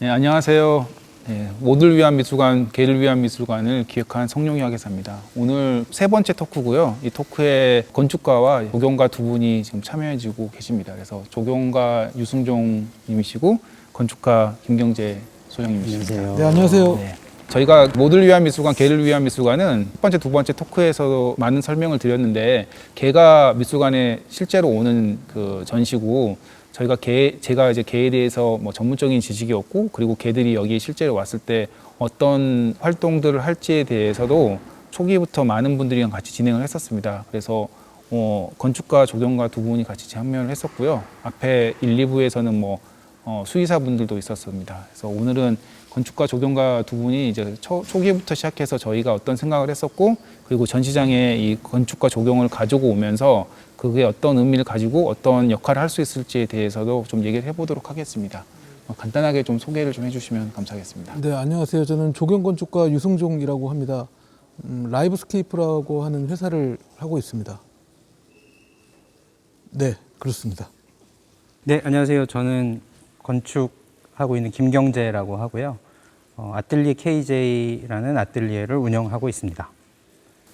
네, 안녕하세요. 네, 모두를 위한 미술관, 개를 위한 미술관을 기획한 성룡이 하겠습니다. 오늘 세 번째 토크고요. 이 토크에 건축가와 조경가 두 분이 지금 참여해주고 계십니다. 그래서 조경가 유승종 님이시고 건축가 김경재 소장님이십니다. 안녕하세요. 네, 안녕하세요. 네. 저희가 모두를 위한 미술관, 개를 위한 미술관은 첫 번째, 두 번째 토크에서도 많은 설명을 드렸는데 개가 미술관에 실제로 오는 그 전시고 제가 이제 개에 대해서 뭐 전문적인 지식이 없고 그리고 개들이 여기 실제로 왔을 때 어떤 활동들을 할지에 대해서도 초기부터 많은 분들이랑 같이 진행을 했었습니다. 그래서 건축가, 조경가 두 분이 같이 참여를 했었고요. 앞에 1, 2부에서는 뭐 수의사분들도 있었습니다. 그래서 오늘은 건축가, 조경가 두 분이 이제 초기부터 시작해서 저희가 어떤 생각을 했었고 그리고 전시장에 이 건축과 조경을 가지고 오면서 그게 어떤 의미를 가지고 어떤 역할을 할 수 있을지에 대해서도 좀 얘기를 해보도록 하겠습니다. 간단하게 좀 소개를 좀 해주시면 감사하겠습니다. 네, 안녕하세요. 저는 조경건축가 유승종이라고 합니다. 라이브스케이프라고 하는 회사를 하고 있습니다. 네, 그렇습니다. 네, 안녕하세요. 저는 건축하고 있는 김경재라고 하고요. 아뜰리에 KJ라는 아뜰리에를 운영하고 있습니다.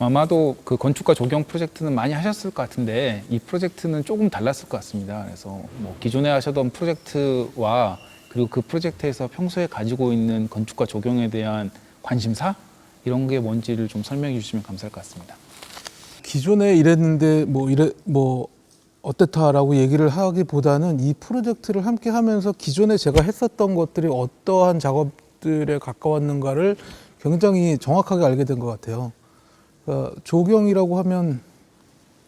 아마도 그 건축과 조경 프로젝트는 많이 하셨을 것 같은데 이 프로젝트는 조금 달랐을 것 같습니다. 그래서 뭐 기존에 하셨던 프로젝트와 그리고 그 프로젝트에서 평소에 가지고 있는 건축과 조경에 대한 관심사 이런 게 뭔지를 좀 설명해 주시면 감사할 것 같습니다. 기존에 이랬는데 뭐 어땠다라고 얘기를 하기보다는 이 프로젝트를 함께 하면서 기존에 제가 했었던 것들이 어떠한 작업들에 가까웠는가를 굉장히 정확하게 알게 된 것 같아요. 그러니까 조경이라고 하면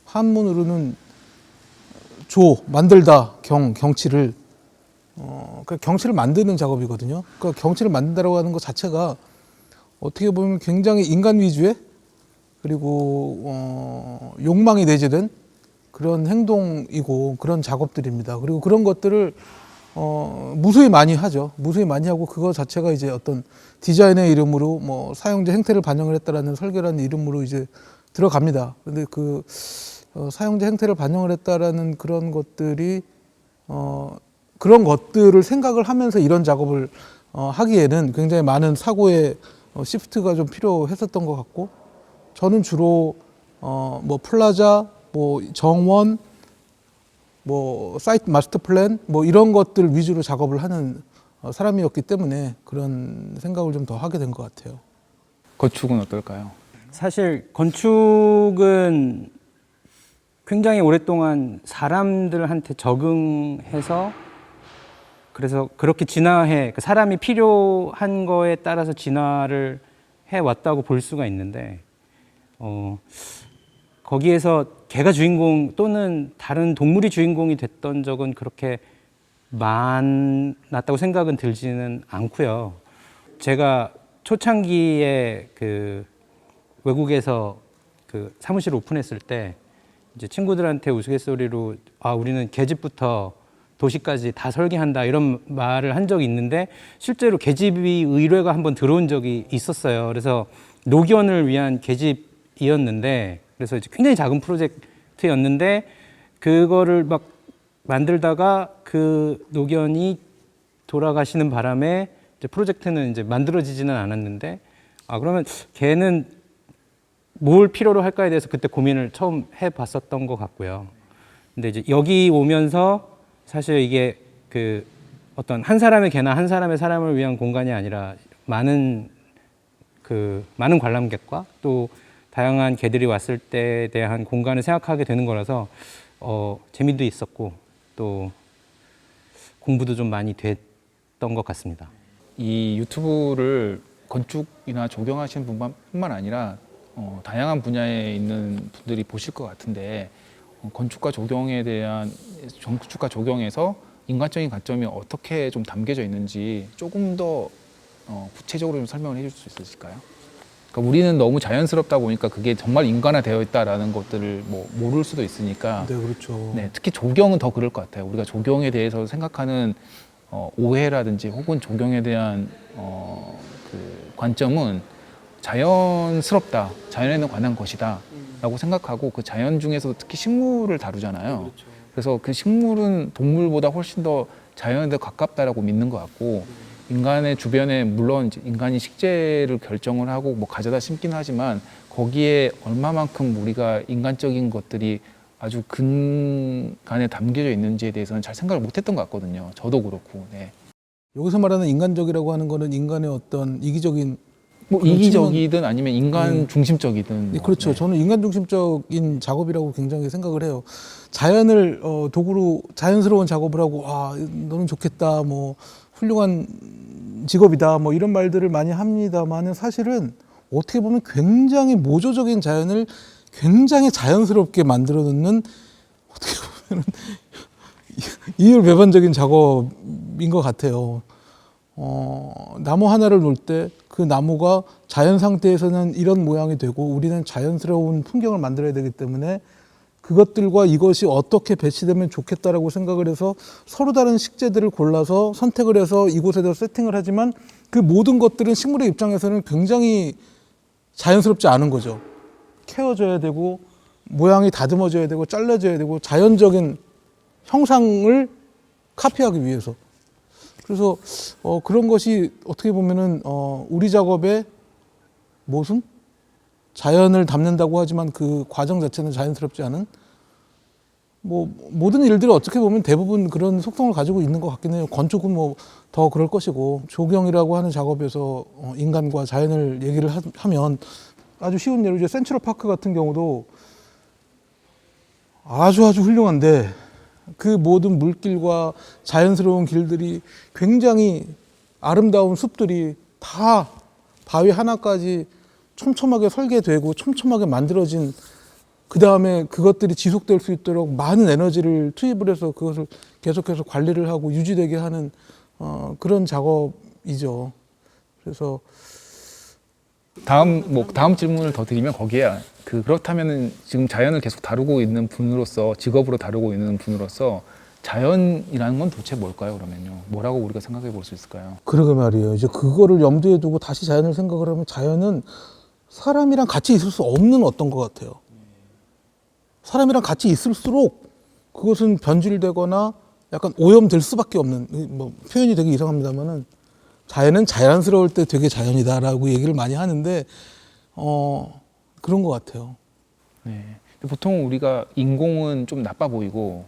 한문으로는 만들다, 경치를 그러니까 경치를 만드는 작업이거든요. 그러니까 경치를 만든다라고 하는 것 자체가 어떻게 보면 굉장히 인간 위주의 그리고 욕망이 내재된 그런 행동이고 그런 작업들입니다. 그리고 그런 것들을 무수히 많이 하죠. 무수히 많이 하고 그거 자체가 이제 어떤 디자인의 이름으로 뭐 사용자 행태를 반영을 했다라는 설계라는 이름으로 이제 들어갑니다. 근데 그 사용자 행태를 반영을 했다라는 그런 것들이 그런 것들을 생각을 하면서 이런 작업을 하기에는 굉장히 많은 사고의 시프트가 좀 필요했었던 것 같고 저는 주로 뭐 플라자, 뭐 정원, 뭐 사이트 마스터 플랜 뭐 이런 것들 위주로 작업을 하는 사람이었기 때문에 그런 생각을 좀 더 하게 된 것 같아요. 건축은 어떨까요? 사실 건축은 굉장히 오랫동안 사람들한테 적응해서 그래서 그렇게 사람이 필요한 거에 따라서 진화를 해왔다고 볼 수가 있는데 거기에서 개가 주인공 또는 다른 동물이 주인공이 됐던 적은 그렇게 많았다고 생각은 들지는 않고요. 제가 초창기에 그 외국에서 그 사무실을 오픈했을 때 이제 친구들한테 우스갯소리로 우리는 계집부터 도시까지 다 설계한다 이런 말을 한 적이 있는데 실제로 계집이 의뢰가 한번 들어온 적이 있었어요. 그래서 녹연을 위한 계집이었는데 그래서 이제 굉장히 작은 프로젝트였는데 그거를 막 만들다가 그 노견이 돌아가시는 바람에 이제 프로젝트는 이제 만들어지지는 않았는데 그러면 걔는 뭘 필요로 할까에 대해서 그때 고민을 처음 해봤었던 것 같고요. 근데 이제 여기 오면서 사실 이게 그 어떤 한 사람의 개나 한 사람의 사람을 위한 공간이 아니라 많은 관람객과 또 다양한 개들이 왔을 때에 대한 공간을 생각하게 되는 거라서 재미도 있었고 또 공부도 좀 많이 됐던 것 같습니다. 이 유튜브를 건축이나 조경하시는 분뿐만 아니라 다양한 분야에 있는 분들이 보실 것 같은데 건축과 조경에서 인간적인 관점이 어떻게 좀 담겨져 있는지 조금 더 구체적으로 좀 설명을 해줄 수 있으실까요? 그러니까 우리는 너무 자연스럽다 보니까 그게 정말 인간화되어 있다라는 것들을 뭐 모를 수도 있으니까. 네, 그렇죠. 네, 특히 조경은 더 그럴 것 같아요. 우리가 조경에 대해서 생각하는 오해라든지 혹은 조경에 대한 그 관점은 자연스럽다, 자연에는 관한 것이다 라고 생각하고 그 자연 중에서 특히 식물을 다루잖아요. 그렇죠. 그래서 그 식물은 동물보다 훨씬 더 자연에 더 가깝다라고 믿는 것 같고 인간의 주변에 물론 이제 인간이 식재를 결정을 하고 뭐 가져다 심긴 하지만 거기에 얼마만큼 우리가 인간적인 것들이 아주 근간에 담겨져 있는지에 대해서는 잘 생각을 못했던 것 같거든요. 저도 그렇고. 네. 여기서 말하는 인간적이라고 하는 거는 인간의 어떤 이기적인 뭐 그런 이기적이든 아니면 인간 네. 중심적이든. 네, 뭐, 그렇죠. 네. 저는 인간 중심적인 작업이라고 굉장히 생각을 해요. 자연을 도구로 자연스러운 작업을 하고 너는 좋겠다, 뭐 훌륭한 직업이다, 뭐 이런 말들을 많이 합니다만은 사실은 어떻게 보면 굉장히 모조적인 자연을 굉장히 자연스럽게 만들어 놓는 어떻게 보면 이율배반적인 작업인 것 같아요. 나무 하나를 놓을 때 그 나무가 자연 상태에서는 이런 모양이 되고 우리는 자연스러운 풍경을 만들어야 되기 때문에 그것들과 이것이 어떻게 배치되면 좋겠다라고 생각을 해서 서로 다른 식재들을 골라서 선택을 해서 이곳에다 세팅을 하지만 그 모든 것들은 식물의 입장에서는 굉장히 자연스럽지 않은 거죠. 캐어져야 되고 모양이 다듬어져야 되고 잘라져야 되고 자연적인 형상을 카피하기 위해서. 그래서 그런 것이 어떻게 보면은 우리 작업의 모순? 자연을 담는다고 하지만 그 과정 자체는 자연스럽지 않은 뭐 모든 일들이 어떻게 보면 대부분 그런 속성을 가지고 있는 것 같긴 해요. 건축은 뭐 더 그럴 것이고 조경이라고 하는 작업에서 인간과 자연을 얘기를 하면 아주 쉬운 예로 이제 센트럴 파크 같은 경우도 아주 훌륭한데 그 모든 물길과 자연스러운 길들이 굉장히 아름다운 숲들이 다 바위 하나까지 촘촘하게 설계되고 촘촘하게 만들어진 그 다음에 그것들이 지속될 수 있도록 많은 에너지를 투입을 해서 그것을 계속해서 관리를 하고 유지되게 하는 그런 작업이죠. 그래서 다음 질문을 더 드리면 거기에 그렇다면은 지금 자연을 계속 다루고 있는 분으로서 직업으로 다루고 있는 분으로서 자연이라는 건 도대체 뭘까요? 그러면요. 뭐라고 우리가 생각해 볼 수 있을까요? 그러게 말이에요. 이제 그거를 염두에 두고 다시 자연을 생각을 하면 자연은 사람이랑 같이 있을 수 없는 어떤 것 같아요. 사람이랑 같이 있을수록 그것은 변질되거나 약간 오염될 수밖에 없는, 뭐 표현이 되게 이상합니다만은 자연은 자연스러울 때 되게 자연이다라고 얘기를 많이 하는데 그런 것 같아요. 네. 근데 보통 우리가 인공은 좀 나빠 보이고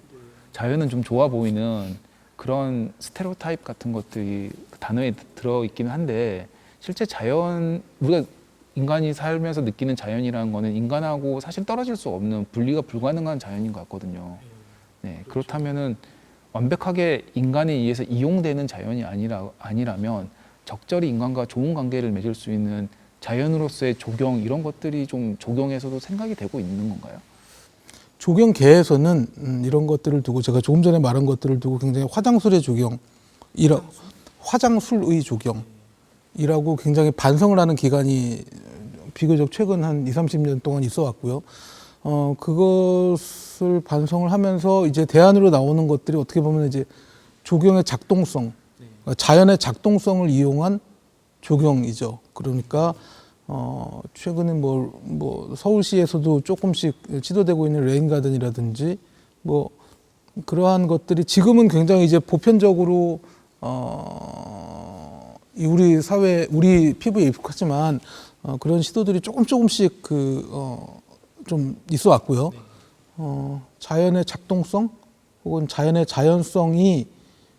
자연은 좀 좋아 보이는 그런 스테레오타입 같은 것들이 그 단어에 들어 있기는 한데 실제 자연 우리가 인간이 살면서 느끼는 자연이라는 거는 인간하고 사실 떨어질 수 없는 분리가 불가능한 자연인 것 같거든요. 네, 그렇다면은 완벽하게 인간에 의해서 이용되는 자연이 아니라면 적절히 인간과 좋은 관계를 맺을 수 있는 자연으로서의 조경 이런 것들이 좀 조경에서도 생각이 되고 있는 건가요? 조경계에서는 이런 것들을 두고 제가 조금 전에 말한 것들을 두고 굉장히 화장술의 화장술의 조경이라고 굉장히 반성을 하는 기간이 비교적 최근 한 20, 30년 동안 있어 왔고요. 그것을 반성을 하면서 이제 대안으로 나오는 것들이 어떻게 보면 이제 조경의 작동성, 그러니까 자연의 작동성을 이용한 조경이죠. 그러니까 최근에 뭐 서울시에서도 조금씩 시도되고 있는 레인가든이라든지 뭐 그러한 것들이 지금은 굉장히 이제 보편적으로 우리 사회, 우리 피부에 익숙하지만 그런 시도들이 조금씩 좀 있어 왔고요. 자연의 작동성 혹은 자연의 자연성이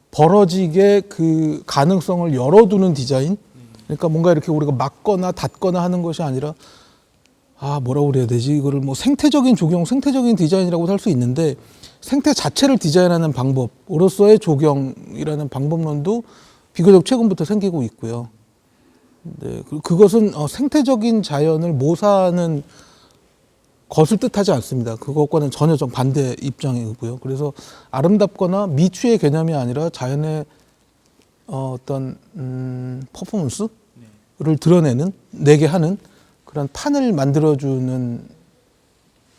벌어지게 그 가능성을 열어두는 디자인. 그러니까 뭔가 이렇게 우리가 막거나 닫거나 하는 것이 아니라 뭐라고 그래야 되지? 이거를 뭐 생태적인 조경, 생태적인 디자인이라고 할 수 있는데 생태 자체를 디자인하는 방법으로서의 조경이라는 방법론도 비교적 최근부터 생기고 있고요. 네, 그것은 생태적인 자연을 모사하는 것을 뜻하지 않습니다. 그것과는 전혀 반대 입장이고요. 그래서 아름답거나 미취의 개념이 아니라 자연의 어떤 퍼포먼스를 드러내는, 내게 하는 그런 판을 만들어주는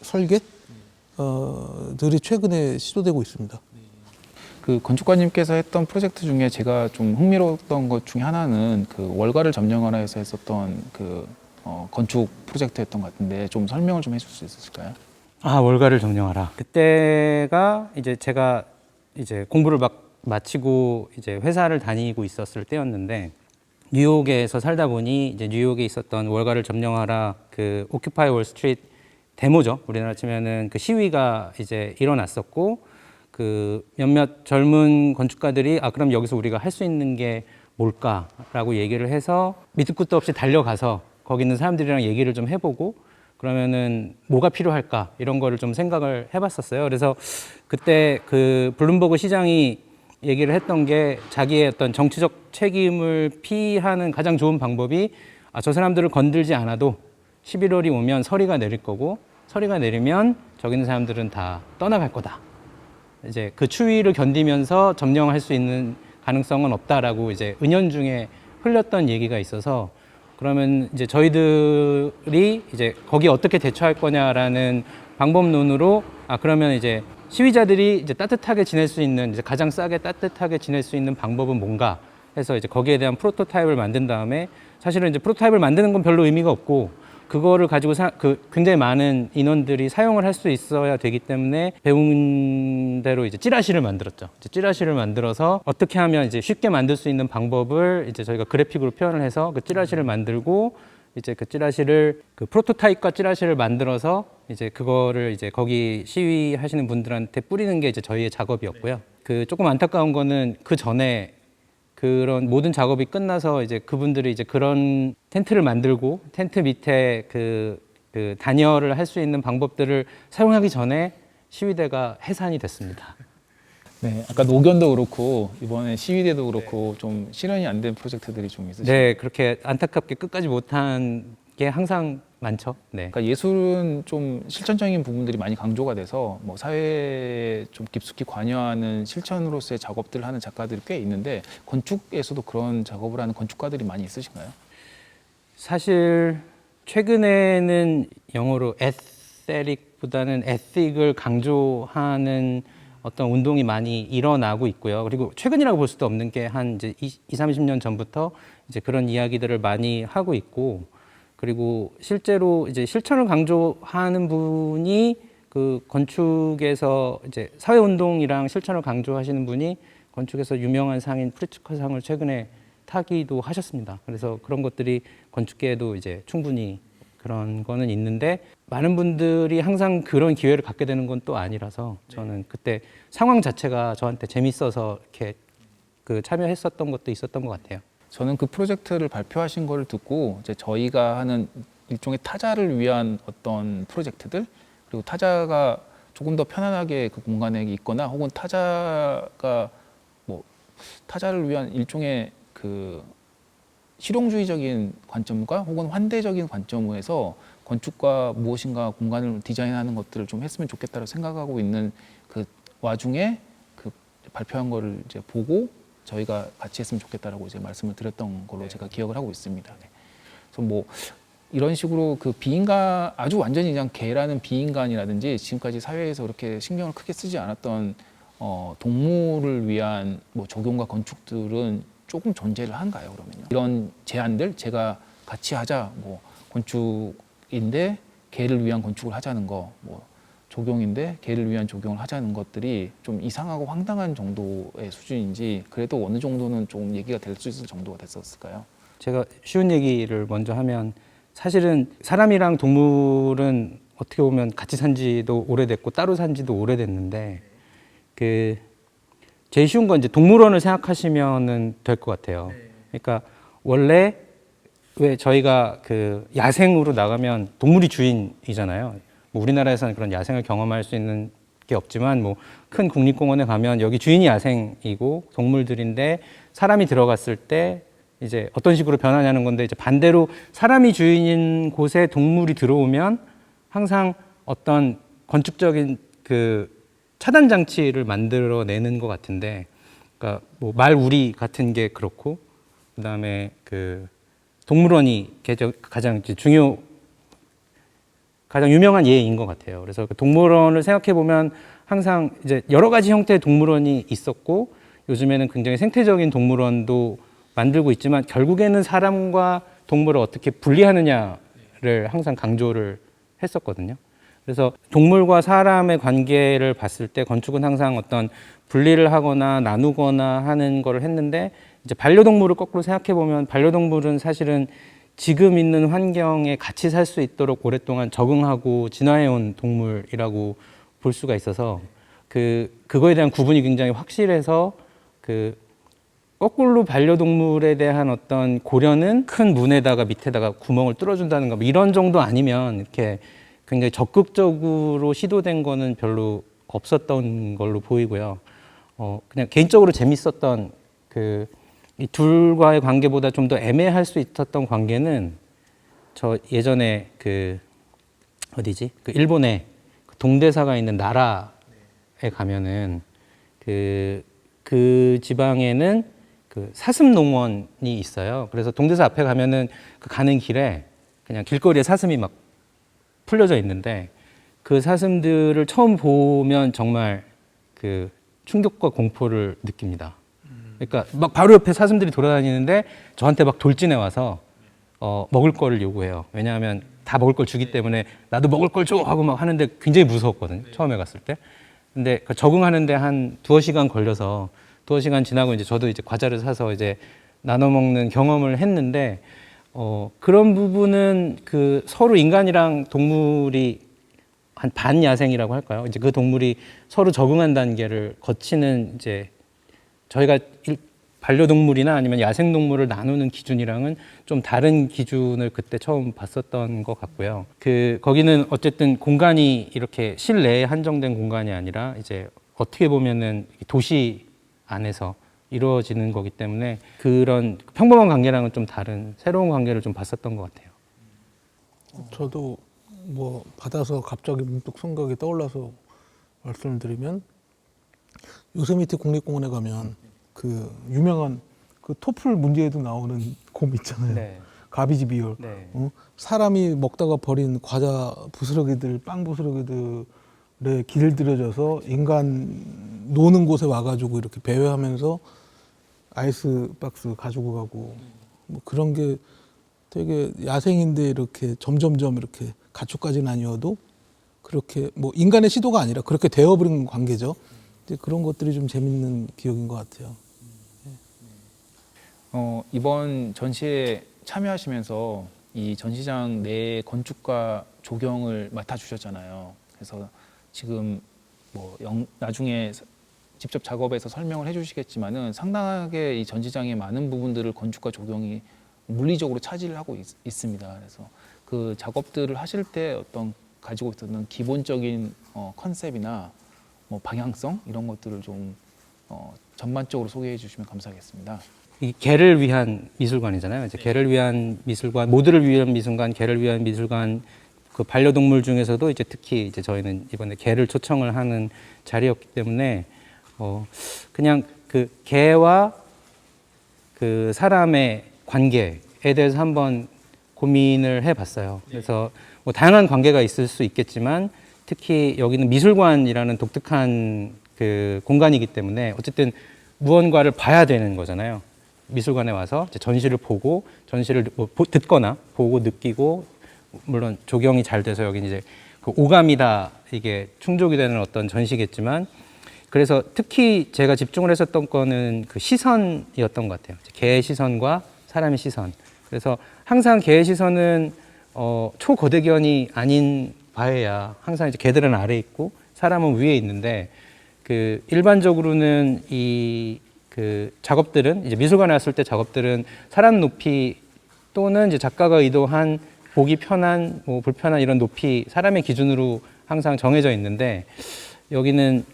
설계들이 최근에 시도되고 있습니다. 그 건축가님께서 했던 프로젝트 중에 제가 좀 흥미로웠던 것 중에 하나는 그 월가를 점령하라 해서 했었던 그 건축 프로젝트였던 것 같은데 좀 설명을 좀 해줄 수 있으실까요? 월가를 점령하라. 그때가 이제 제가 이제 공부를 막 마치고 이제 회사를 다니고 있었을 때였는데 뉴욕에서 살다 보니 이제 뉴욕에 있었던 월가를 점령하라 그 오큐파이 월스트리트 데모죠. 우리나라 치면은 그 시위가 이제 일어났었고 그 몇몇 젊은 건축가들이 그럼 여기서 우리가 할 수 있는 게 뭘까라고 얘기를 해서 밑도 끝도 없이 달려가서 거기 있는 사람들이랑 얘기를 좀 해보고 그러면은 뭐가 필요할까 이런 거를 좀 생각을 해봤었어요. 그래서 그때 그 블룸버그 시장이 얘기를 했던 게 자기의 어떤 정치적 책임을 피하는 가장 좋은 방법이 저 사람들을 건들지 않아도 11월이 오면 서리가 내릴 거고 서리가 내리면 저기 있는 사람들은 다 떠나갈 거다. 이제 그 추위를 견디면서 점령할 수 있는 가능성은 없다라고 이제 은연중에 흘렸던 얘기가 있어서 그러면 이제 저희들이 이제 거기에 어떻게 대처할 거냐라는 방법론으로 그러면 이제 시위자들이 이제 따뜻하게 지낼 수 있는 이제 가장 싸게 따뜻하게 지낼 수 있는 방법은 뭔가 해서 이제 거기에 대한 프로토타입을 만든 다음에 사실은 이제 프로토타입을 만드는 건 별로 의미가 없고 그거를 가지고 굉장히 많은 인원들이 사용을 할 수 있어야 되기 때문에 배운 대로 이제 찌라시를 만들었죠. 이제 찌라시를 만들어서 어떻게 하면 이제 쉽게 만들 수 있는 방법을 이제 저희가 그래픽으로 표현을 해서 그 찌라시를 만들고 이제 그 찌라시를 그 프로토타입과 찌라시를 만들어서 이제 그거를 이제 거기 시위하시는 분들한테 뿌리는 게 이제 저희의 작업이었고요. 그 조금 안타까운 거는 그 전에 그런 모든 작업이 끝나서 이제 그분들이 이제 그런 텐트를 만들고 텐트 밑에 그 단열을 할 수 있는 방법들을 사용하기 전에 시위대가 해산이 됐습니다. 네, 아까 노견도 그렇고 이번에 시위대도 그렇고 좀 실현이 안 된 프로젝트들이 좀 있으시죠? 네, 그렇게 안타깝게 끝까지 못한 게 항상 많죠. 네. 그러니까 예술은 좀 실천적인 부분들이 많이 강조가 돼서 뭐 사회에 좀 깊숙이 관여하는 실천으로서의 작업들을 하는 작가들이 꽤 있는데 건축에서도 그런 작업을 하는 건축가들이 많이 있으신가요? 사실 최근에는 영어로 에스테릭보다는 에틱을 강조하는 어떤 운동이 많이 일어나고 있고요. 그리고 최근이라고 볼 수도 없는 게 한 이제 30년 전부터 이제 그런 이야기들을 많이 하고 있고 그리고 실제로 이제 실천을 강조하는 분이 그 건축에서 이제 사회운동이랑 실천을 강조하시는 분이 건축에서 유명한 상인 프리츠커상을 최근에 타기도 하셨습니다. 그래서 그런 것들이 건축계에도 이제 충분히 그런 거는 있는데 많은 분들이 항상 그런 기회를 갖게 되는 건 또 아니라서 저는 그때 상황 자체가 저한테 재밌어서 이렇게 그 참여했었던 것도 있었던 것 같아요. 저는 그 프로젝트를 발표하신 거를 듣고 이제 저희가 하는 일종의 타자를 위한 어떤 프로젝트들 그리고 타자가 조금 더 편안하게 그 공간에 있거나 혹은 타자가 뭐 타자를 위한 일종의 그 실용주의적인 관점과 혹은 환대적인 관점에서 건축과 무엇인가 공간을 디자인하는 것들을 좀 했으면 좋겠다고 생각하고 있는 그 와중에 그 발표한 거를 이제 보고 저희가 같이 했으면 좋겠다라고 이제 말씀을 드렸던 걸로 제가 기억을 하고 있습니다. 네. 그래서 뭐 이런 식으로 그 비인간 아주 완전히 그냥 개라는 비인간이라든지 지금까지 사회에서 그렇게 신경을 크게 쓰지 않았던 동물을 위한 뭐 적용과 건축들은 조금 존재를 한가요? 그러면요. 이런 제안들 제가 같이 하자 뭐 건축인데 개를 위한 건축을 하자는 거 뭐 적용인데 개를 위한 적용을 하자는 것들이 좀 이상하고 황당한 정도의 수준인지 그래도 어느 정도는 좀 얘기가 될 수 있을 정도가 됐었을까요? 제가 쉬운 얘기를 먼저 하면 사실은 사람이랑 동물은 어떻게 보면 같이 산 지도 오래됐고 따로 산 지도 오래됐는데 그 제일 쉬운 건 이제 동물원을 생각하시면은 될 것 같아요. 그러니까 원래 왜 저희가 그 야생으로 나가면 동물이 주인이잖아요. 뭐 우리나라에서는 그런 야생을 경험할 수 있는 게 없지만 뭐 큰 국립공원에 가면 여기 주인이 야생이고 동물들인데 사람이 들어갔을 때 이제 어떤 식으로 변하냐는 건데 이제 반대로 사람이 주인인 곳에 동물이 들어오면 항상 어떤 건축적인 그 차단 장치를 만들어내는 것 같은데, 그러니까 뭐 말우리 같은 게 그렇고, 그다음에 그 동물원이 가장 가장 유명한 예인 것 같아요. 그래서 그 동물원을 생각해 보면 항상 이제 여러 가지 형태의 동물원이 있었고, 요즘에는 굉장히 생태적인 동물원도 만들고 있지만 결국에는 사람과 동물을 어떻게 분리하느냐를 항상 강조를 했었거든요. 그래서 동물과 사람의 관계를 봤을 때 건축은 항상 어떤 분리를 하거나 나누거나 하는 거를 했는데 이제 반려동물을 거꾸로 생각해 보면 반려동물은 사실은 지금 있는 환경에 같이 살 수 있도록 오랫동안 적응하고 진화해 온 동물이라고 볼 수가 있어서 그거에 대한 구분이 굉장히 확실해서 거꾸로 반려동물에 대한 어떤 고려는 큰 문에다가 밑에다가 구멍을 뚫어준다는가 뭐 이런 정도 아니면 이렇게 굉장히 적극적으로 시도된 거는 별로 없었던 걸로 보이고요. 그냥 개인적으로 재밌었던 이 둘과의 관계보다 좀 더 애매할 수 있었던 관계는 저 예전에 어디지? 일본에 동대사가 있는 나라에 가면은 그 지방에는 사슴 농원이 있어요. 그래서 동대사 앞에 가면은 가는 길에 그냥 길거리에 사슴이 막 풀려져 있는데 그 사슴들을 처음 보면 정말 충격과 공포를 느낍니다. 그러니까 막 바로 옆에 사슴들이 돌아다니는데 저한테 막 돌진해 와서 먹을 거를 요구해요. 왜냐하면 다 먹을 걸 주기 때문에 나도 먹을 걸 줘 하고 막 하는데 굉장히 무서웠거든요. 처음에 갔을 때. 근데 적응하는데 한 2-시간 걸려서 2-시간 지나고 이제 저도 이제 과자를 사서 이제 나눠 먹는 경험을 했는데 그런 부분은 서로 인간이랑 동물이 한 반야생이라고 할까요? 이제 그 동물이 서로 적응한 단계를 거치는 이제 저희가 반려동물이나 아니면 야생동물을 나누는 기준이랑은 좀 다른 기준을 그때 처음 봤었던 것 같고요. 거기는 어쨌든 공간이 이렇게 실내에 한정된 공간이 아니라 이제 어떻게 보면은 도시 안에서 이루어지는 거기 때문에 그런 평범한 관계랑은 좀 다른 새로운 관계를 좀 봤었던 것 같아요. 저도 뭐 받아서 갑자기 문득 생각이 떠올라서 말씀을 드리면 요세미티 국립공원에 가면 유명한 토플 문제에도 나오는 곰 있잖아요. 네. 가비지 비열. 네. 사람이 먹다가 버린 과자 부스러기들, 빵 부스러기들에 길을 들여져서 인간 노는 곳에 와가지고 이렇게 배회하면서 아이스박스 가지고 가고 뭐 그런 게 되게 야생인데 이렇게 점점점 이렇게 가축까지는 아니어도 그렇게 뭐 인간의 시도가 아니라 그렇게 되어버린 관계죠. 이제 그런 것들이 좀 재밌는 기억인 것 같아요. 이번 전시에 참여하시면서 이 전시장 내 건축과 조경을 맡아주셨잖아요. 그래서 지금 뭐 나중에 직접 작업해서 설명을 해주시겠지만은 상당하게 이 전시장의 많은 부분들을 건축과 조경이 물리적으로 차지를 하고 있습니다. 그래서 그 작업들을 하실 때 어떤 가지고 있었던 기본적인 컨셉이나 뭐 방향성 이런 것들을 좀 전반적으로 소개해 주시면 감사하겠습니다. 이 개를 위한 미술관이잖아요. 이제 개를 위한 미술관, 모두를 위한 미술관, 개를 위한 미술관. 반려동물 중에서도 이제 특히 이제 저희는 이번에 개를 초청을 하는 자리였기 때문에 그냥 개와 사람의 관계에 대해서 한번 고민을 해봤어요. 그래서 뭐 다양한 관계가 있을 수 있겠지만 특히 여기는 미술관이라는 독특한 공간이기 때문에 어쨌든 무언가를 봐야 되는 거잖아요. 미술관에 와서 이제 전시를 보고 전시를 듣거나 보고 느끼고 물론 조경이 잘 돼서 여기 이제 오감이 다 이게 충족이 되는 어떤 전시겠지만 그래서 특히 제가 집중을 했었던 거는 시선이었던 것 같아요. 개의 시선과 사람의 시선. 그래서 항상 개의 시선은 초거대견이 아닌 바에야 항상 이제 개들은 아래에 있고 사람은 위에 있는데 일반적으로는 이 작업들은 이제 미술관에 왔을 때 작업들은 사람 높이 또는 이제 작가가 의도한 보기 편한 뭐 불편한 이런 높이 사람의 기준으로 항상 정해져 있는데 여기는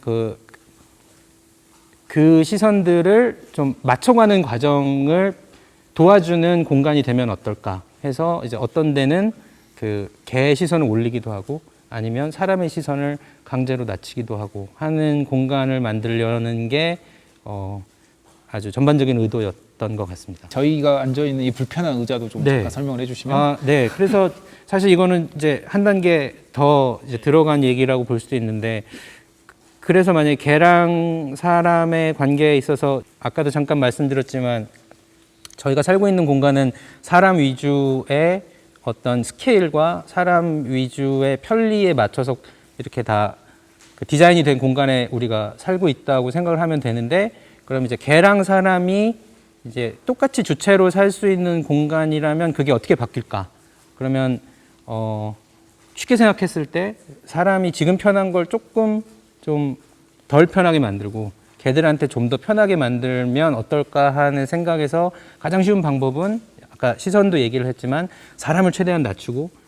그 시선들을 좀 맞춰가는 과정을 도와주는 공간이 되면 어떨까 해서 이제 어떤 데는 개의 시선을 올리기도 하고 아니면 사람의 시선을 강제로 낮추기도 하고 하는 공간을 만들려는 게 아주 전반적인 의도였던 것 같습니다. 저희가 앉아 있는 이 불편한 의자도 좀 네. 잠깐 설명을 해주시면. 네. 그래서 사실 이거는 이제 한 단계 더 이제 들어간 얘기라고 볼 수도 있는데 그래서 만약에 개랑 사람의 관계에 있어서 아까도 잠깐 말씀드렸지만 저희가 살고 있는 공간은 사람 위주의 어떤 스케일과 사람 위주의 편리에 맞춰서 이렇게 다 그 디자인이 된 공간에 우리가 살고 있다고 생각을 하면 되는데, 그럼 이제 개랑 사람이 이제 똑같이 주체로 살 수 있는 공간이라면 그게 어떻게 바뀔까? 그러면 쉽게 생각했을 때 사람이 지금 편한 걸 조금 좀 덜 편하게 만들고 개들한테 좀 더 편하게 만들면 어떨까 하는 생각에서 가장 쉬운 방법은 아까 시선도 얘기를 했지만 사람을 최대한 낮추고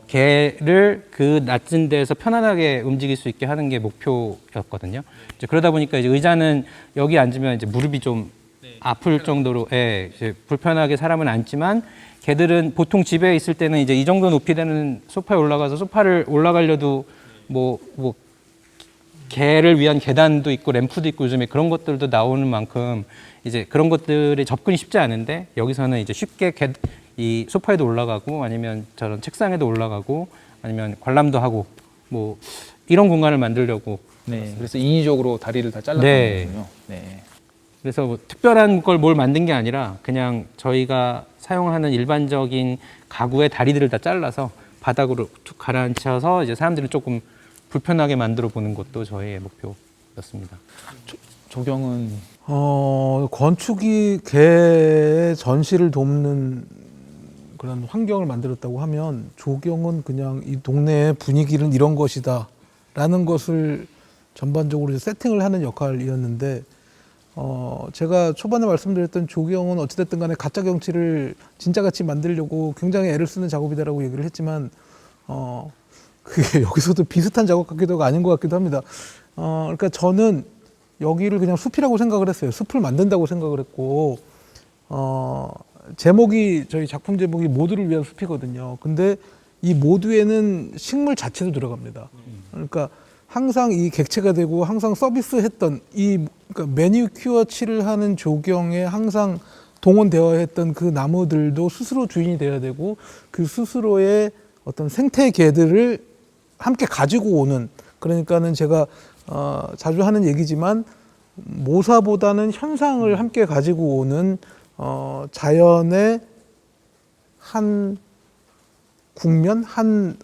개를 그 낮은 데에서 편안하게 움직일 수 있게 하는 게 목표였거든요. 이제 그러다 보니까 이제 의자는 여기 앉으면 이제 무릎이 좀 아플 정도로 이제 불편하게 사람은 앉지만, 개들은 보통 집에 있을 때는 이제 이 정도 높이 되는 소파에 올라가서 소파를 올라가려도 뭐 개를 위한 계단도 있고 램프도 있고 요즘에 그런 것들도 나오는 만큼 이제 그런 것들이 접근이 쉽지 않은데, 여기서는 이제 쉽게 이 소파에도 올라가고 아니면 저런 책상에도 올라가고 아니면 관람도 하고 뭐 이런 공간을 만들려고. 네. 그래서 인위적으로 다리를 다 잘랐던 네. 거군요. 네. 그래서 뭐 특별한 걸 뭘 만든 게 아니라 그냥 저희가 사용하는 일반적인 가구의 다리들을 다 잘라서 바닥으로 툭 가라앉혀서 이제 사람들을 조금 불편하게 만들어 보는 것도 저희의 목표였습니다. 조경은 건축이 개의 전시를 돕는 그런 환경을 만들었다고 하면 조경은 그냥 이 동네의 분위기는 이런 것이다 라는 것을 전반적으로 세팅을 하는 역할이었는데, 제가 초반에 말씀드렸던 조경은 어찌됐든 간에 가짜 경치를 진짜같이 만들려고 굉장히 애를 쓰는 작업이다라고 얘기를 했지만, 그게 여기서도 비슷한 작업 같기도 하고 아닌 것 같기도 합니다. 그러니까 저는 여기를 그냥 숲이라고 생각을 했어요. 숲을 만든다고 생각을 했고, 제목이, 저희 작품 제목이 모두를 위한 숲이거든요. 근데 이 모두에는 식물 자체도 들어갑니다. 그러니까 항상 이 객체가 되고 항상 서비스했던 그러니까 매니큐어칠을 하는 조경에 항상 동원되어 했던 그 나무들도 스스로 주인이 되어야 되고, 그 스스로의 어떤 생태계들을 함께 가지고 오는, 그러니까는 제가 자주 하는 얘기지만 모사보다는 현상을 함께 가지고 오는 자연의 한 국면, 한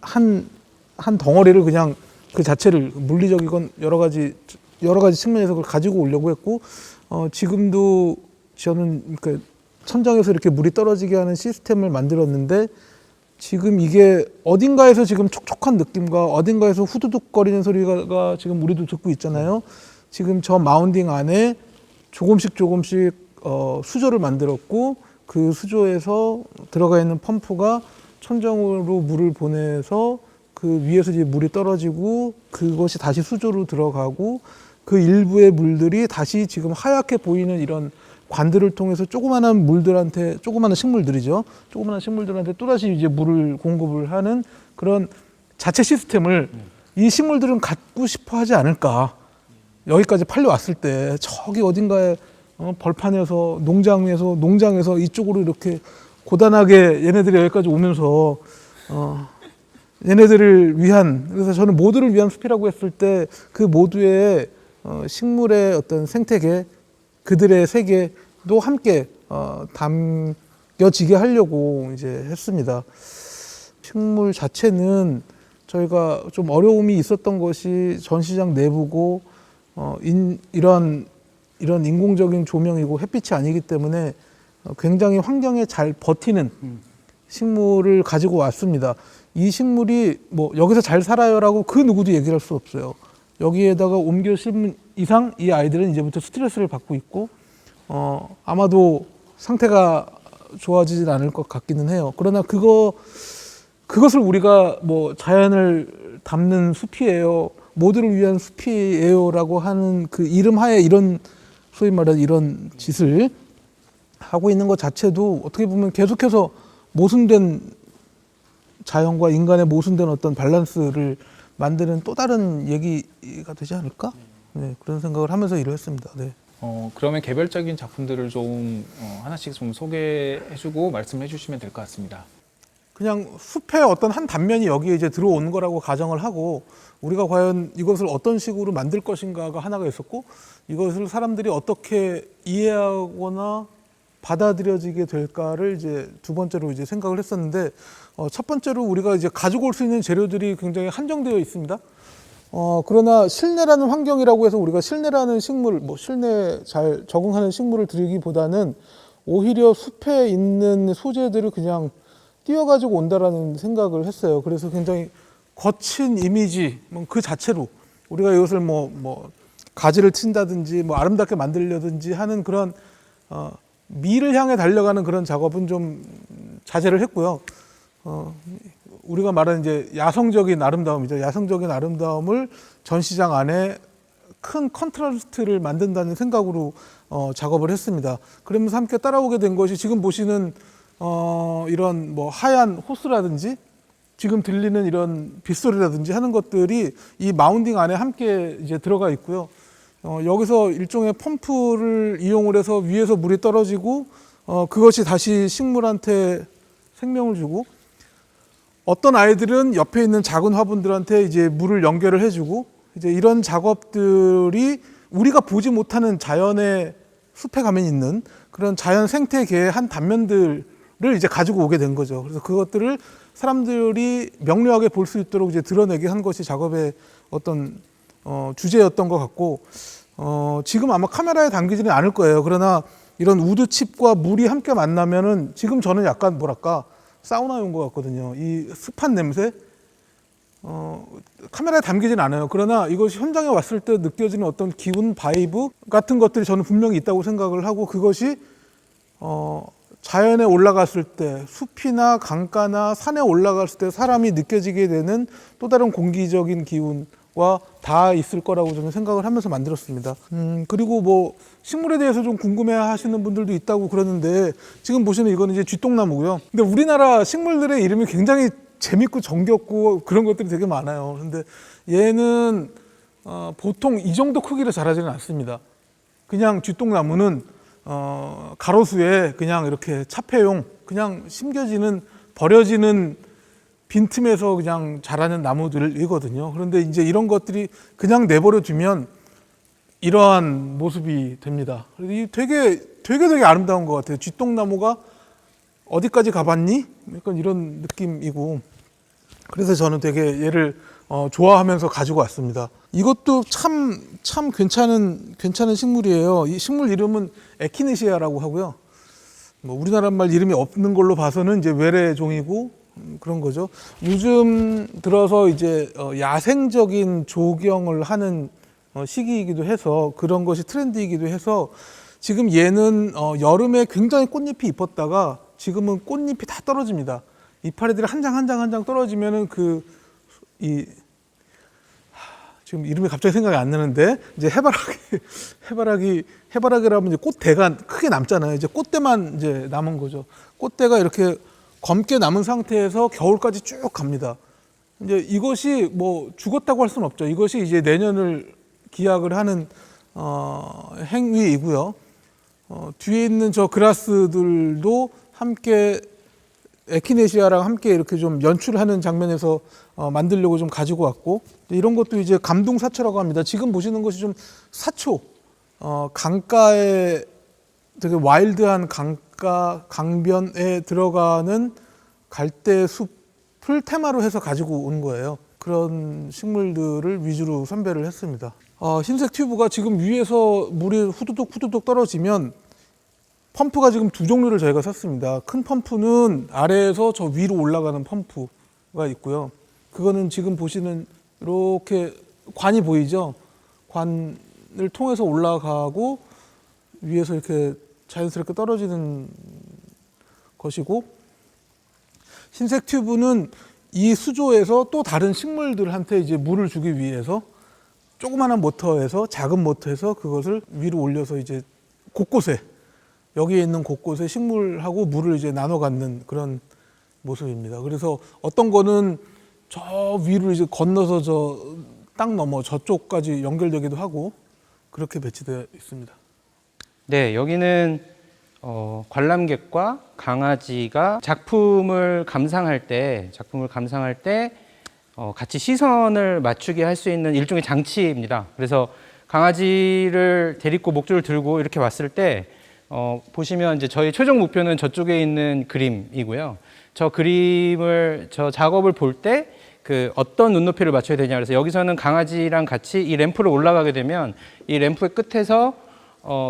덩어리를 그냥 그 자체를 물리적이건 여러 가지 측면에서 그걸 가지고 오려고 했고, 지금도 저는 그 천장에서 이렇게 물이 떨어지게 하는 시스템을 만들었는데, 지금 이게 어딘가에서 지금 촉촉한 느낌과 어딘가에서 후두둑거리는 소리가 지금 우리도 듣고 있잖아요. 지금 저 마운딩 안에 조금씩 수조를 만들었고, 그 수조에서 들어가 있는 펌프가 천정으로 물을 보내서 그 위에서 이제 물이 떨어지고 그것이 다시 수조로 들어가고, 그 일부의 물들이 다시 지금 하얗게 보이는 이런 관들을 통해서 조그마한 식물들이죠. 조그마한 식물들한테 또다시 이제 물을 공급을 하는 그런 자체 시스템을 이 식물들은 갖고 싶어 하지 않을까. 여기까지 팔려왔을 때 저기 어딘가에 벌판에서 농장에서 이쪽으로 이렇게 고단하게 얘네들이 여기까지 오면서 얘네들을 위한, 그래서 저는 모두를 위한 숲이라고 했을 때 그 모두의 식물의 어떤 생태계, 그들의 세계도 함께 담겨지게 하려고 이제 했습니다. 식물 자체는 저희가 좀 어려움이 있었던 것이 전시장 내부고 이런 인공적인 조명이고 햇빛이 아니기 때문에 굉장히 환경에 잘 버티는 식물을 가지고 왔습니다. 이 식물이 뭐 여기서 잘 살아요라고 그 누구도 얘기를 할 수 없어요. 여기에다가 옮겨 심은 이상 이 아이들은 이제부터 스트레스를 받고 있고 아마도 상태가 좋아지진 않을 것 같기는 해요. 그러나 그것을 우리가 뭐 자연을 담는 숲이에요, 모두를 위한 숲이에요라고 하는 그 이름 하에 이런 소위 말하는 이런 짓을 하고 있는 것 자체도 어떻게 보면 계속해서 모순된 자연과 인간의 모순된 어떤 밸런스를 만드는 또 다른 얘기가 되지 않을까? 네, 그런 생각을 하면서 일을 했습니다. 네. 그러면 개별적인 작품들을 좀 하나씩 좀 소개해주고 말씀해 주시면 될 것 같습니다. 그냥 숲의 어떤 한 단면이 여기에 이제 들어오는 거라고 가정을 하고, 우리가 과연 이것을 어떤 식으로 만들 것인가가 하나가 있었고, 이것을 사람들이 어떻게 이해하거나 받아들여지게 될까를 이제 두 번째로 이제 생각을 했었는데, 첫 번째로 우리가 이제 가지고 올 수 있는 재료들이 굉장히 한정되어 있습니다. 그러나 실내라는 환경이라고 해서 우리가 실내라는 식물, 뭐 실내에 잘 적응하는 식물을 들이기보다는 오히려 숲에 있는 소재들을 그냥 띄워가지고 온다라는 생각을 했어요. 그래서 굉장히 거친 이미지, 그 자체로 우리가 이것을 뭐 가지를 친다든지 뭐 아름답게 만들려든지 하는 그런 미를 향해 달려가는 그런 작업은 좀 자제를 했고요. 우리가 말하는 이제 야성적인 아름다움이죠. 야성적인 아름다움을 전시장 안에 큰 컨트라스트를 만든다는 생각으로 작업을 했습니다. 그러면서 함께 따라오게 된 것이 지금 보시는 이런 뭐 하얀 호스라든지 지금 들리는 이런 빗소리라든지 하는 것들이 이 마운딩 안에 함께 이제 들어가 있고요. 여기서 일종의 펌프를 이용을 해서 위에서 물이 떨어지고 그것이 다시 식물한테 생명을 주고, 어떤 아이들은 옆에 있는 작은 화분들한테 이제 물을 연결을 해주고, 이제 이런 작업들이 우리가 보지 못하는 자연의 숲에 가면 있는 그런 자연 생태계의 한 단면들을 이제 가지고 오게 된 거죠. 그래서 그것들을 사람들이 명료하게 볼 수 있도록 이제 드러내게 한 것이 작업의 어떤 주제였던 것 같고, 지금 아마 카메라에 담기지는 않을 거예요. 그러나 이런 우드칩과 물이 함께 만나면은 지금 저는 약간 뭐랄까 사우나에 온 것 같거든요. 이 습한 냄새, 카메라에 담기진 않아요. 그러나 이것이 현장에 왔을 때 느껴지는 어떤 기운, 바이브 같은 것들이 저는 분명히 있다고 생각을 하고, 그것이 자연에 올라갔을 때, 숲이나 강가나 산에 올라갔을 때 사람이 느껴지게 되는 또 다른 공기적인 기운과 다 있을 거라고 저는 생각을 하면서 만들었습니다. 그리고 뭐 식물에 대해서 좀 궁금해 하시는 분들도 있다고 그러는데, 지금 보시는 이거는 이제 쥐똥나무고요. 근데 우리나라 식물들의 이름이 굉장히 재밌고 정겹고 그런 것들이 되게 많아요. 근데 얘는 보통 이 정도 크기로 자라지는 않습니다. 그냥 쥐똥나무는 가로수에 그냥 이렇게 차폐용, 그냥 심겨지는, 버려지는 빈틈에서 그냥 자라는 나무들이거든요. 그런데 이제 이런 것들이 그냥 내버려 두면 이러한 모습이 됩니다. 되게 아름다운 것 같아요. 쥐똥나무가 어디까지 가봤니? 약간 이런 느낌이고, 그래서 저는 되게 얘를 좋아하면서 가지고 왔습니다. 이것도 참 괜찮은 식물이에요. 이 식물 이름은 에키네시아라고 하고요. 뭐 우리나라 말 이름이 없는 걸로 봐서는 이제 외래종이고 그런 거죠. 요즘 들어서 이제 야생적인 조경을 하는 시기이기도 해서 그런 것이 트렌드이기도 해서, 지금 얘는 여름에 굉장히 꽃잎이 이뻤다가 지금은 꽃잎이 다 떨어집니다. 이파리들이 한 장 한 장 떨어지면은 지금 이름이 갑자기 생각이 안 나는데, 이제 해바라기라면 이제 꽃대가 크게 남잖아요. 이제 꽃대만 이제 남은 거죠. 꽃대가 이렇게 검게 남은 상태에서 겨울까지 쭉 갑니다. 이제 이것이 뭐 죽었다고 할 수는 없죠. 이것이 이제 내년을 기약을 하는 행위이고요. 뒤에 있는 저 그라스들도 함께 에키네시아랑 함께 이렇게 좀 연출하는 장면에서 만들려고 좀 가지고 왔고, 이런 것도 이제 감동사초라고 합니다. 지금 보시는 것이 좀 사초, 강가에 되게 와일드한 강변에 들어가는 갈대 숲을 테마로 해서 가지고 온 거예요. 그런 식물들을 위주로 선별을 했습니다. 흰색 튜브가 지금 위에서 물이 후두둑 떨어지면 펌프가 지금 두 종류를 저희가 썼습니다. 큰 펌프는 아래에서 저 위로 올라가는 펌프가 있고요. 그거는 지금 보시는 이렇게 관이 보이죠? 관을 통해서 올라가고 위에서 이렇게 자연스럽게 떨어지는 것이고, 흰색 튜브는 이 수조에서 또 다른 식물들한테 이제 물을 주기 위해서 조그마한 모터에서, 작은 모터에서 그것을 위로 올려서 이제 곳곳에, 여기에 있는 곳곳에 식물하고 물을 이제 나눠 갖는 그런 모습입니다. 그래서 어떤 거는 저 위로 이제 건너서 저 땅 너머 저쪽까지 연결되기도 하고 그렇게 배치되어 있습니다. 네, 여기는 관람객과 강아지가 작품을 감상할 때 같이 시선을 맞추게 할 수 있는 일종의 장치입니다. 그래서 강아지를 데리고 목줄을 들고 이렇게 왔을 때 보시면 이제 저희 최종 목표는 저쪽에 있는 그림이고요. 저 작업을 볼 때 그 어떤 눈높이를 맞춰야 되냐 그래서 여기서는 강아지랑 같이 이 램프를 올라가게 되면 이 램프의 끝에서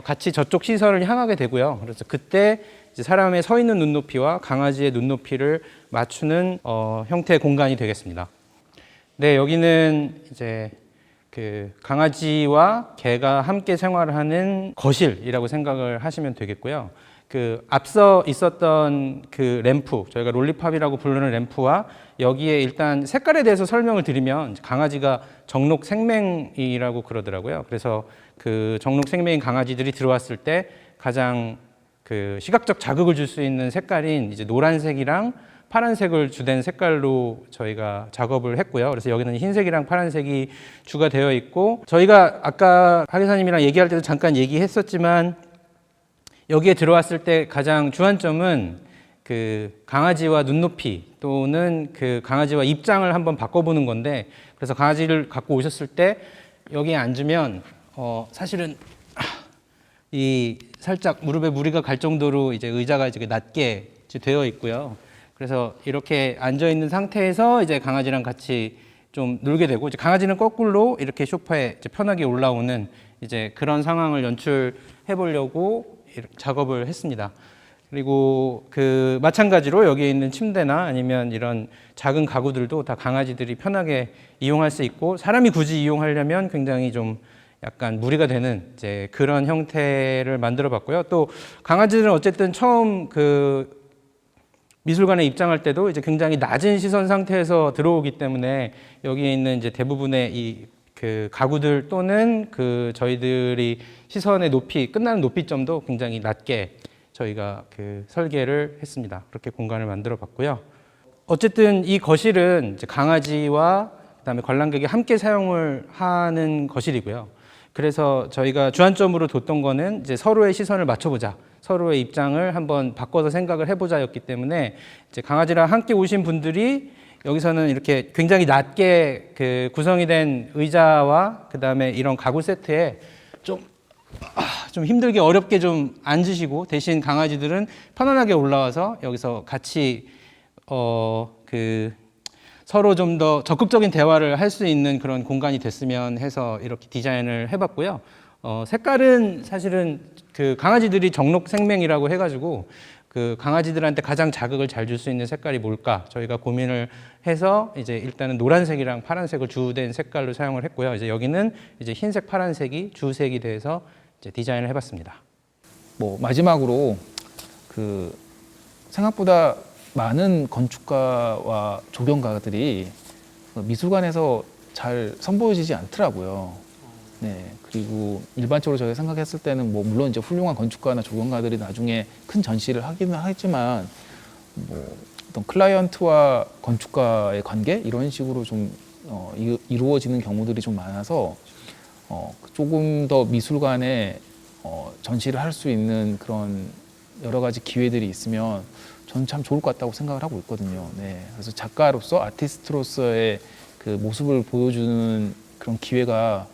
같이 저쪽 시선을 향하게 되고요. 그래서 그때 이제 사람의 서 있는 눈높이와 강아지의 눈높이를 맞추는 형태의 공간이 되겠습니다. 네, 여기는 이제 그 강아지와 개가 함께 생활하는 거실이라고 생각을 하시면 되겠고요. 그 앞서 있었던 그 램프, 저희가 롤리팝이라고 부르는 램프와 여기에 일단 색깔에 대해서 설명을 드리면 강아지가 정록 생맹이라고 그러더라고요. 그래서 그 정록 생맹인 강아지들이 들어왔을 때 가장 그 시각적 자극을 줄 수 있는 색깔인 이제 노란색이랑 파란색을 주된 색깔로 저희가 작업을 했고요. 그래서 여기는 흰색이랑 파란색이 주가 되어 있고 저희가 아까 하계사님이랑 얘기할 때도 잠깐 얘기했었지만 여기에 들어왔을 때 가장 주안점은 그 강아지와 눈높이 또는 그 강아지와 입장을 한번 바꿔보는 건데 그래서 강아지를 갖고 오셨을 때 여기에 앉으면 사실은 이 살짝 무릎에 무리가 갈 정도로 이제 의자가 이제 낮게 이제 되어 있고요. 그래서 이렇게 앉아 있는 상태에서 이제 강아지랑 같이 좀 놀게 되고 이제 강아지는 거꾸로 이렇게 소파에 이제 편하게 올라오는 이제 그런 상황을 연출해 보려고 작업을 했습니다. 그리고 그 마찬가지로 여기에 있는 침대나 아니면 이런 작은 가구들도 다 강아지들이 편하게 이용할 수 있고 사람이 굳이 이용하려면 굉장히 좀 약간 무리가 되는 이제 그런 형태를 만들어 봤고요. 또 강아지들은 어쨌든 처음 그 미술관에 입장할 때도 이제 굉장히 낮은 시선 상태에서 들어오기 때문에 여기에 있는 이제 대부분의 이 그 가구들 또는 그 저희들이 시선의 높이 끝나는 높이점도 굉장히 낮게 저희가 그 설계를 했습니다. 그렇게 공간을 만들어 봤고요. 어쨌든 이 거실은 이제 강아지와 그다음에 관람객이 함께 사용을 하는 거실이고요. 그래서 저희가 주안점으로 뒀던 거는 이제 서로의 시선을 맞춰보자, 서로의 입장을 한번 바꿔서 생각을 해보자였기 때문에 이제 강아지랑 함께 오신 분들이 여기서는 이렇게 굉장히 낮게 그 구성이 된 의자와 그다음에 이런 가구 세트에 좀 힘들게 어렵게 좀 앉으시고 대신 강아지들은 편안하게 올라와서 여기서 같이 그 서로 좀 더 적극적인 대화를 할 수 있는 그런 공간이 됐으면 해서 이렇게 디자인을 해봤고요. 색깔은 사실은 그 강아지들이 정록 생맹이라고 해가지고 그 강아지들한테 가장 자극을 잘 줄 수 있는 색깔이 뭘까 저희가 고민을 해서 이제 일단은 노란색이랑 파란색을 주된 색깔로 사용을 했고요. 이제 여기는 이제 흰색, 파란색이 주색이 돼서 이제 디자인을 해봤습니다. 뭐 마지막으로 그 생각보다 많은 건축가와 조경가들이 미술관에서 잘 선보여지지 않더라고요. 네, 그리고 일반적으로 저희가 생각했을 때는 뭐 물론 이제 훌륭한 건축가나 조경가들이 나중에 큰 전시를 하기는 하지만 뭐 어떤 클라이언트와 건축가의 관계 이런 식으로 좀 이루어지는 경우들이 좀 많아서 조금 더 미술관에 전시를 할 수 있는 그런 여러 가지 기회들이 있으면 저는 참 좋을 것 같다고 생각을 하고 있거든요. 네, 그래서 작가로서 아티스트로서의 그 모습을 보여주는 그런 기회가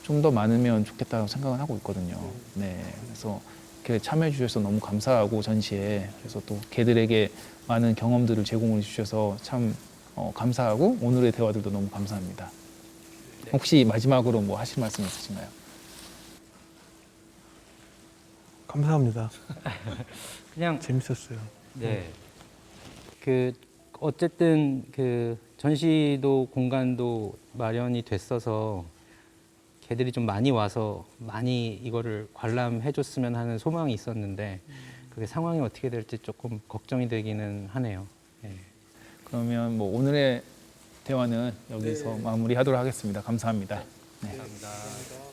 좀 더 많으면 좋겠다고 생각을 하고 있거든요. 네, 그래서 이렇게 참여해 주셔서 너무 감사하고 전시에 그래서 또 개들에게 많은 경험들을 제공해 주셔서 참 감사하고 오늘의 대화들도 너무 감사합니다. 혹시 마지막으로 뭐 하실 말씀 있으신가요? 감사합니다. 그냥 재밌었어요. 네. 그 어쨌든 그 전시도 공간도 마련이 됐어서 개들이 좀 많이 와서 많이 이거를 관람해 줬으면 하는 소망이 있었는데 그게 상황이 어떻게 될지 조금 걱정이 되기는 하네요. 네. 그러면 뭐 오늘의 대화는 여기서 마무리하도록 하겠습니다. 감사합니다. 네. 감사합니다.